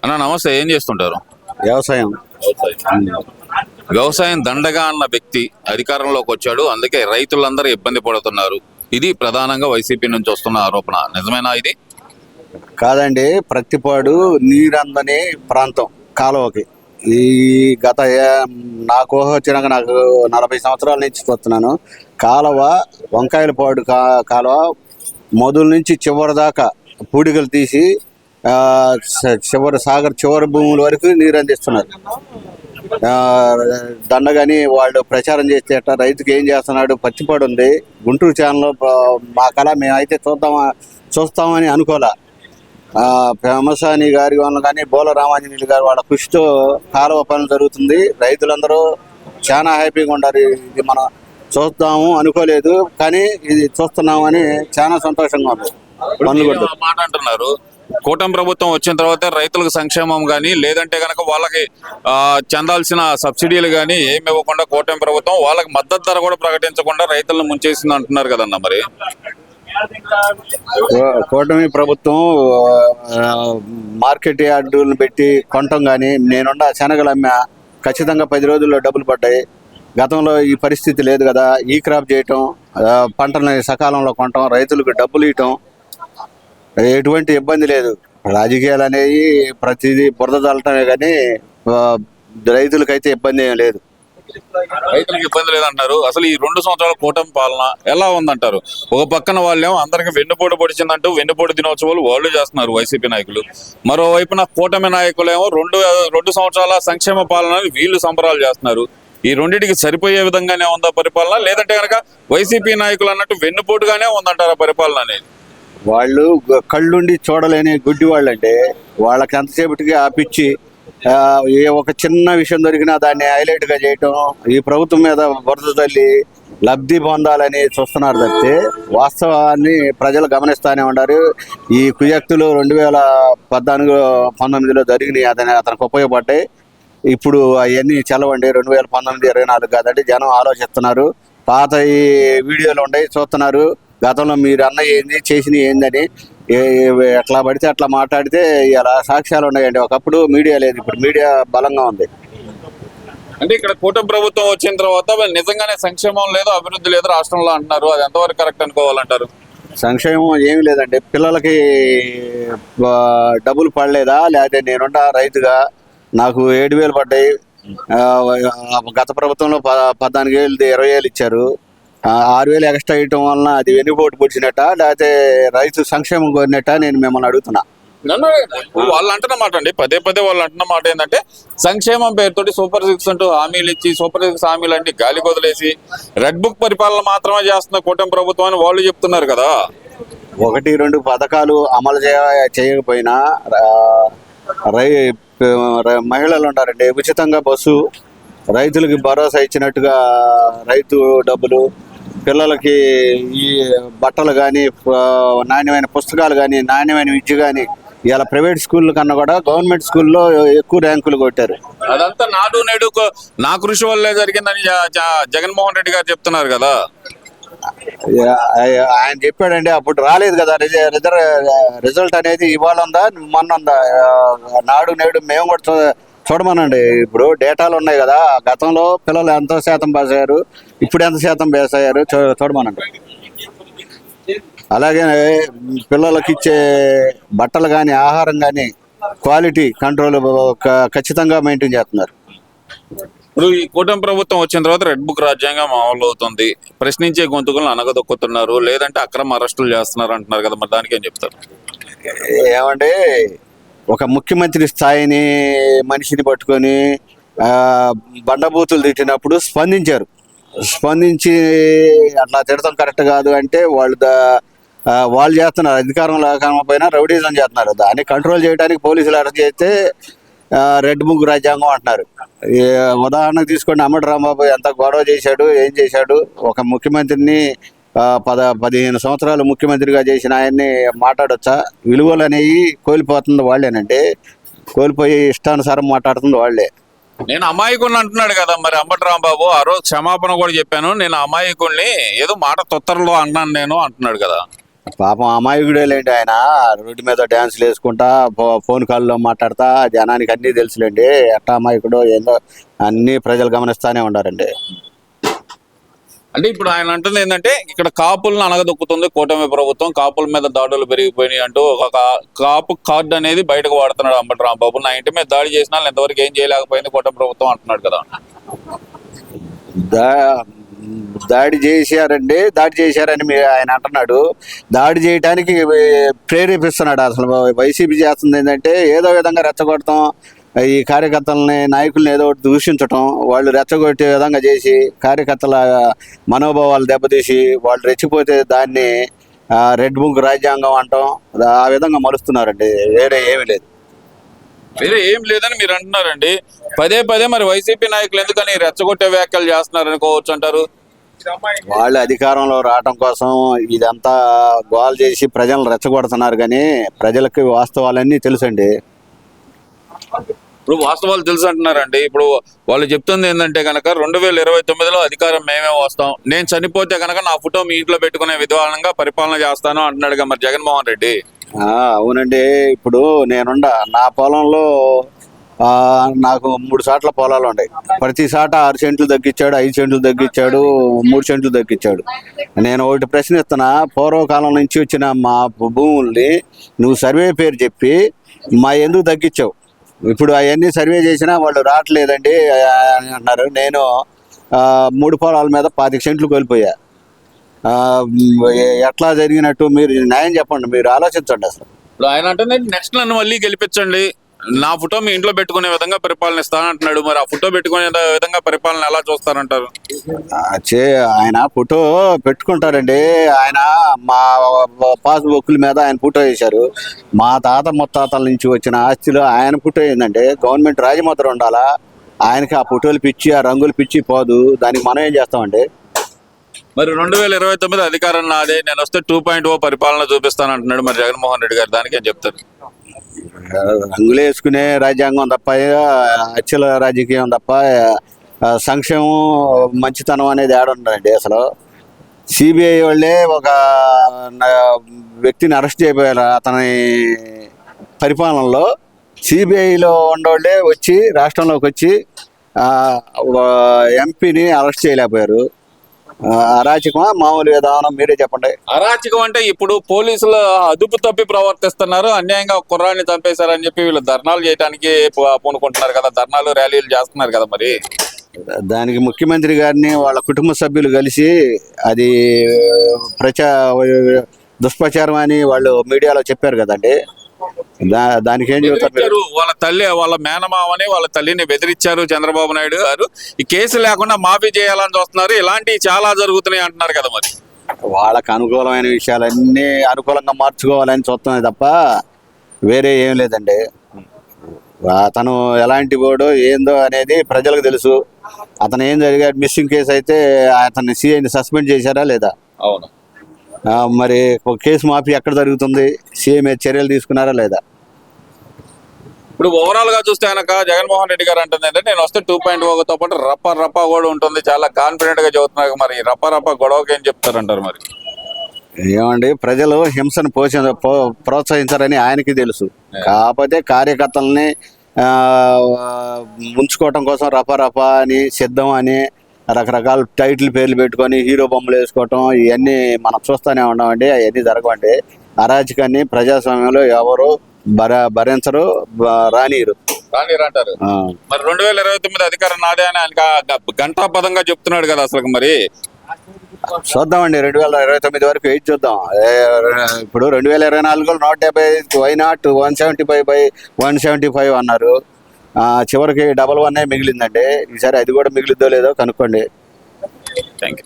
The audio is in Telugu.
అన్న నమస్తే, ఏం చేస్తుంటారు? వ్యవసాయం. వ్యవసాయం దండగా అన్న వ్యక్తి అధికారంలోకి వచ్చాడు, అందుకే రైతులందరూ ఇబ్బంది పడుతున్నారు. ఇది ప్రధానంగా వైసీపీ నుంచి వస్తున్న ఆరోపణ, నిజమేనా ఇది? కాదండి, ప్రతిపాడు నీరందని ప్రాంతం కాలువకి. ఈ గత నాకు ఊహ వచ్చినాక నాకు 40 సంవత్సరాల నుంచి చూస్తున్నాను. కాలువ వంకాయలపాడు కాలువ మొదలు నుంచి చివరి దాకా పూడికలు తీసి చివరి సాగర్ చివరి భూముల వరకు నీరు అందిస్తున్నారు. దండగాని వాళ్ళు ప్రచారం చేస్తే అట్లా రైతుకి ఏం చేస్తున్నాడు? పచ్చిపాడు ఉంది, గుంటూరు ఛానల్లో మా కళ మేమైతే చూస్తామని అనుకోలే. పెమసాని గారి వాళ్ళు కానీ బోల రామాంజనేయులు గారు వాళ్ళ కృషితో కాలువ పనులు జరుగుతుంది. రైతులందరూ చాలా హ్యాపీగా ఉన్నారు. ఇది మనం చూస్తాము అనుకోలేదు, కానీ ఇది చూస్తున్నామని చాలా సంతోషంగా ఉంది. పనులు కూడా మాట అంటున్నారు, కూటమి ప్రభుత్వం వచ్చిన తర్వాత రైతులకు సంక్షేమం కానీ లేదంటే కనుక వాళ్ళకి చెందాల్సిన సబ్సిడీలు కానీ ఏమి ఇవ్వకుండా కూటమి ప్రభుత్వం వాళ్ళకి మద్దతు ధర కూడా ప్రకటించకుండా రైతులను ముంచేసింది అంటున్నారు కదన్న. మరి కూటమి ప్రభుత్వం మార్కెట్ యార్డులను పెట్టి కొనటం కానీ, నేనుండ శనగలు అమ్మా ఖచ్చితంగా 10 రోజుల్లో డబ్బులు పడ్డాయి. గతంలో ఈ పరిస్థితి లేదు కదా. ఈ క్రాప్ చేయటం, పంటలని సకాలంలో కొనటం, రైతులకు డబ్బులు ఇవ్వటం, ఎటువంటి ఇబ్బంది లేదు. రాజకీయాలు అనేవి ప్రతిదీ బురద చల్లటమే కానీ రైతులకైతే ఇబ్బంది ఏం లేదు. రైతులకు ఇబ్బంది లేదంటారు. అసలు ఈ 2 సంవత్సరాల కూటమి పాలన ఎలా ఉందంటారు? ఒక పక్కన వాళ్ళేమో అందరికి వెన్నుపోటు పొడిచిందంటూ వెన్నుపోటు దినోత్సవాలు వాళ్ళు చేస్తున్నారు వైసీపీ నాయకులు, మరోవైపున కూటమి నాయకులేమో రెండు సంవత్సరాల సంక్షేమ పాలన వీళ్ళు సంబరాలు చేస్తున్నారు. ఈ రెండింటికి సరిపోయే విధంగానే ఉందా పరిపాలన, లేదంటే కనుక వైసీపీ నాయకులు అన్నట్టు వెన్నుపోటుగానే ఉందంటారా పరిపాలన అనేది? వాళ్ళు కళ్ళుండి చూడలేని గుడ్డి వాళ్ళు. అంటే వాళ్ళకి ఎంతసేపటికి ఆపిచ్చి ఒక చిన్న విషయం దొరికినా దాన్ని హైలైట్గా చేయటం, ఈ ప్రభుత్వం మీద బురద తల్లి లబ్ధి పొందాలని చూస్తున్నారు తప్పితే వాస్తవాన్ని ప్రజలు గమనిస్తూనే ఉన్నారు. ఈ కుయక్తులు 2014-19లో జరిగినాయి, అతనికి ఉపయోగపడ్డాయి. ఇప్పుడు అవన్నీ చల్లవండి. 2019-24 కాదండి. జనం ఆలోచిస్తున్నారు. పాత ఈ వీడియోలు ఉన్నాయి, చూస్తున్నారు. గతంలో మీరు అన్నయ్య ఏంది చేసినవి ఏందని ఎట్లా పడితే అట్లా మాట్లాడితే ఇలా సాక్ష్యాలు ఉన్నాయండి. ఒకప్పుడు మీడియా లేదు, ఇప్పుడు మీడియా బలంగా ఉంది. అంటే ఇక్కడ కూటమి ప్రభుత్వం వచ్చిన తర్వాత నిజంగానే సంక్షేమం లేదు, అభివృద్ధి లేదు రాష్ట్రంలో అంటున్నారు. అది ఎంతవరకు కరెక్ట్ అనుకోవాలంటారు? సంక్షేమం ఏమి లేదండి. పిల్లలకి డబ్బులు పడలేదా? లేకపోతే నేనుంటా రైతుగా నాకు 7,000 పడ్డాయి. గత ప్రభుత్వంలో 14,000 20,000 ఇచ్చారు. 6,000 ఎక్స్ట్రా ఇవ్వటం వలన అది వెన్నుపోటు పొడిచినట్ట, లేకపోతే రైతు సంక్షేమం కోరినట్ట నేను మిమ్మల్ని అడుగుతున్నా. నన్ను వాళ్ళు అంటున్నమాట అండి, పదే వాళ్ళు అంటున్నమాట ఏంటంటే సంక్షేమం పేరుతోటి సూపర్ 6 అంటూ హామీలు ఇచ్చి, సూపర్ 6 హామీలు అంటే గాలి కొదిలేసి రెడ్ బుక్ పరిపాలన మాత్రమే చేస్తున్న కూటమి ప్రభుత్వం అని వాళ్ళు చెప్తున్నారు కదా. 1-2 పథకాలు అమలు చేయకపోయినా మహిళలు ఉన్నారండి, ఉచితంగా బస్సు, రైతులకి భరోసా ఇచ్చినట్టుగా రైతు డబ్బులు, పిల్లలకి ఈ బట్టలు కానీ, నాణ్యమైన పుస్తకాలు కానీ, నాణ్యమైన విద్య కానీ, ఇలా ప్రైవేట్ స్కూళ్ళ కన్నా కూడా గవర్నమెంట్ స్కూల్లో ఎక్కువ ర్యాంకులు కొట్టారు. అదంతా నాడు నేడు నా కృషి వల్లే జరిగిందని జగన్మోహన్ రెడ్డి గారు చెప్తున్నారు కదా. ఆయన చెప్పాడండి, అప్పుడు రాలేదు కదా రిజల్ట్ అనేది. ఇవాళ ఉందా మొన్న ఉందా? నాడు నేడు మేము కూడా చూడమనండి. ఇప్పుడు డేటాలు ఉన్నాయి కదా, గతంలో పిల్లలు ఎంత శాతం పాస్ అయ్యారు, ఇప్పుడు ఎంత శాతం పాస్ అయ్యారు చూడమనండి. అలాగే పిల్లలకి ఇచ్చే బట్టలు కానీ, ఆహారం కానీ క్వాలిటీ కంట్రోల్ ఖచ్చితంగా మెయింటైన్ చేస్తున్నారు. ఇప్పుడు ఈ కూటమి ప్రభుత్వం వచ్చిన తర్వాత రెడ్ బుక్ రాజ్యాంగం అమలు అవుతుంది, ప్రశ్నించే గొంతుకులను అనగదొక్కుతున్నారు, లేదంటే అక్రమ అరెస్టులు చేస్తున్నారు అంటున్నారు కదా. మరి దానికి ఏం చెప్తారు? ఏమంటే ఒక ముఖ్యమంత్రి స్థాయిని మనిషిని పట్టుకొని బండబూతులు తిట్టినప్పుడు స్పందించి అట్లా తిడతాం కరెక్ట్ కాదు అంటే వాళ్ళు చేస్తున్నారు. అధికారంలో కాకపోయినా రౌడీజం చేస్తున్నారు. దాన్ని కంట్రోల్ చేయడానికి పోలీసులు అరెస్ట్ చేస్తే రెడ్ బుక్ రాజ్యాంగం అంటున్నారు. ఉదాహరణకు తీసుకోండి, అంబటి రాంబాబు ఎంత గొడవ చేశాడు, ఏం చేశాడు. ఒక ముఖ్యమంత్రిని 15 సంవత్సరాలు ముఖ్యమంత్రిగా చేసిన ఆయన్ని మాట్లాడొచ్చా? విలువలు అనేవి కోల్పోతుంది వాళ్ళేనండి. కోల్పోయి ఇష్టానుసారం మాట్లాడుతుంది వాళ్ళే. నేను అమాయకుడిని అంటున్నాడు కదా మరి అంబటి రాంబాబు. ఆ రోజు క్షమాపణ కూడా చెప్పాను, నేను అమాయకుడిని, ఏదో మాట తొత్తరలో అన్నాను నేను అంటున్నాడు కదా. పాపం అమాయకుడేలేండి ఆయన. రోడ్డు మీద డ్యాన్సులు వేసుకుంటా ఫోన్ కాల్లో మాట్లాడతా జనానికి అన్నీ తెలుసులేండి. ఎట్టా అమాయకుడో ఏందో అన్నీ ప్రజలు గమనిస్తానే ఉండారండి. అంటే ఇప్పుడు ఆయన అంటుంది ఏంటంటే ఇక్కడ కాపులను అనగదొక్కుతుంది కూటమి ప్రభుత్వం, కాపుల మీద దాడులు పెరిగిపోయినాయి అంటూ ఒక కాపు కార్డు అనేది బయటకు వాడుతున్నాడు అంబటి రాంబాబు. నా ఇంటి మీద దాడి చేసిన వాళ్ళు ఇంతవరకు ఏం చేయలేకపోయింది కూటమి ప్రభుత్వం అంటున్నాడు కదా. దాడి చేశారని ఆయన అంటున్నాడు. దాడి చేయడానికి ప్రేరేపిస్తున్నాడు. అసలు వైసీపీ చేస్తుంది ఏంటంటే ఏదో విధంగా రెచ్చగొడతాం, ఈ కార్యకర్తలని నాయకుల్ని ఏదో ఒకటి దూషించటం, వాళ్ళు రెచ్చగొట్టే విధంగా చేసి కార్యకర్తల మనోభావాలు దెబ్బతీసి వాళ్ళు రెచ్చిపోతే దాన్ని రెడ్ బుక్ రాజ్యాంగం అంటాం, ఆ విధంగా మలుస్తున్నారండి. వేరే ఏమీ లేదు. వేరే ఏం లేదని మీరు అంటున్నారండి. పదే పదే మరి వైసీపీ నాయకులు ఎందుకని రెచ్చగొట్టే వ్యాఖ్యలు చేస్తున్నారు అనుకోవచ్చు అంటారు. వాళ్ళు అధికారంలో రావటం కోసం ఇదంతా గోల్ చేసి ప్రజలను రెచ్చగొడుతున్నారు, కానీ ప్రజలకి వాస్తవాలన్నీ తెలుసండి. ఇప్పుడు వాస్తవాలు తెలుసు అంటున్నారండి. ఇప్పుడు వాళ్ళు చెప్తుంది ఏంటంటే కనుక 2029లో అధికారం మేమే వస్తాం, నేను చనిపోతే కనుక నా ఫోటో మీ ఇంట్లో పెట్టుకునే విధానంగా పరిపాలన చేస్తాను అంటున్నాడుగా మరి జగన్మోహన్ రెడ్డి. అవునండి. ఇప్పుడు నా పొలంలో నాకు 3 సాట్ల పొలాలు ఉన్నాయి. ప్రతి సాట 6 సెంట్లు తగ్గించాడు, 5 సెంట్లు తగ్గించాడు, 3 సెంట్లు తగ్గించాడు. నేను ఒకటి ప్రశ్నిస్తున్నా, పూర్వకాలం నుంచి వచ్చిన మా భూముల్ని నువ్వు సర్వే పేరు చెప్పి ఎందుకు తగ్గించావు? ఇప్పుడు అవన్నీ సర్వే చేసినా వాళ్ళు రావట్లేదండి అని అంటున్నారు. నేను 3 పొలాల మీద 25 సెంట్లు కోల్పోయా. ఎట్లా జరిగినట్టు మీరు న్యాయం చెప్పండి, మీరు ఆలోచించండి. అసలు ఇప్పుడు ఆయన అంటే నెక్స్ట్ నన్ను మళ్ళీ గెలిపించండి, నా ఫోటో మీ ఇంట్లో పెట్టుకునే విధంగా పరిపాలన ఇస్తానంటున్నాడు. మరి ఆ ఫోటో పెట్టుకునే విధంగా పరిపాలన ఎలా చూస్తారంటారు? ఆయన ఫోటో పెట్టుకుంటారండి. ఆయన మా పాస్బుక్ల మీద ఆయన ఫోటో వేశారు. మా తాత ముత్తాతల నుంచి వచ్చిన ఆస్తిలో ఆయన ఫోటో ఏంటంటే గవర్నమెంట్ రాజముద్ర ఉండాలా. ఆయనకి ఆ ఫోటోలు పిచ్చి, ఆ రంగులు పిచ్చి పోదు. దానికి మనం ఏం చేస్తామండి? మరి 2029 అధికారం నాదే, నేను వస్తే 2.0 పరిపాలన చూపిస్తానంటున్నాడు మరి జగన్మోహన్ రెడ్డి గారు. దానికి ఏం చెప్తారు? రంగులు వేసుకునే రాజ్యాంగం తప్ప, అచ్చల రాజకీయం తప్ప సంక్షేమం మంచితనం అనేది ఏడుండదండి. అసలు సిబిఐ వాళ్ళే ఒక వ్యక్తిని అరెస్ట్ చేయబోయారు. అతని పరిపాలనలో సిబిఐలో ఉండోళ్ళే వచ్చి రాష్ట్రంలోకి వచ్చి ఎంపీని అరెస్ట్ చేయలేకపోయారు. అరాచకమా మామూలు విధానం? మీరే చెప్పండి. అరాచకం అంటే ఇప్పుడు పోలీసులు అదుపు తప్పి ప్రవర్తిస్తున్నారు, అన్యాయంగా కుర్రాన్ని చంపేశారని చెప్పి వీళ్ళు ధర్నాలు చేయడానికి పూనుకుంటున్నారు కదా, ధర్నాలు ర్యాలీలు చేస్తున్నారు కదా. మరి దానికి ముఖ్యమంత్రి గారిని వాళ్ళ కుటుంబ సభ్యులు కలిసి అది దుష్ప్రచారం అని వాళ్ళు మీడియాలో చెప్పారు కదండి. దానికి ఏం చెబుతారు? వాళ్ళ తల్లి, వాళ్ళ మేనమావని వాళ్ళ తల్లిని బెదిరించారు చంద్రబాబు నాయుడు గారు. ఈ కేసు లేకుండా మాఫీ చేయాలని చూస్తున్నారు, ఇలాంటివి చాలా జరుగుతున్నాయి అంటున్నారు కదా. మరి వాళ్ళకు అనుకూలమైన విషయాలన్నీ అనుకూలంగా మార్చుకోవాలని చూస్తున్నాయి తప్ప వేరే ఏం లేదండి. అతను ఎలాంటి వాడో ఏందో అనేది ప్రజలకు తెలుసు. అతను ఏం జరిగాడు, మిస్సింగ్ కేసు అయితే అతన్ని సిఐని సస్పెండ్ చేశారా లేదా? అవును. మరి కేసు మాఫీ ఎక్కడ జరుగుతుంది? సీఎం మీద చర్యలు తీసుకున్నారా లేదా? ఇప్పుడు ఓవరాల్ గా చూస్తే కనుక జగన్మోహన్ రెడ్డి గారు అంటుంది ఏంటంటే నేను వస్తే 2.0తో పాటు రప్ప కూడా ఉంటుంది, చాలా కాన్ఫిడెంట్ గా చెబుతున్నారు. మరి రప్ప గొడవకి ఏం చెప్తారంటారు? మరి ఏమండి, ప్రజలు హింసను ప్రోత్సహించారని ఆయనకి తెలుసు. కాకపోతే కార్యకర్తల్ని ఉంచుకోవటం కోసం రప అని, సిద్ధం అని రకరకాల టైటిల్ పేర్లు పెట్టుకొని హీరో బొమ్మలు వేసుకోవటం ఇవన్నీ మనం చూస్తూనే ఉన్నామండి. అవన్నీ జరగవండి. అరాచకాన్ని ప్రజాస్వామ్యంలో ఎవరు భరించరు, రానిరు అంటారు. మరి 2029 అధికారం నాదే అని ఆయన గంటాపదంగా చెప్తున్నాడు కదా. అసలు మరి చూద్దామండి, 2029 వరకు వెయిట్ చూద్దాం. ఇప్పుడు 2024లో 175 వైనాట్ 175/175 అన్నారు. చివరికి 111 మిగిలిందండి. ఈసారి అది కూడా మిగిలిద్దో లేదో కనుక్కోండి. Thank you.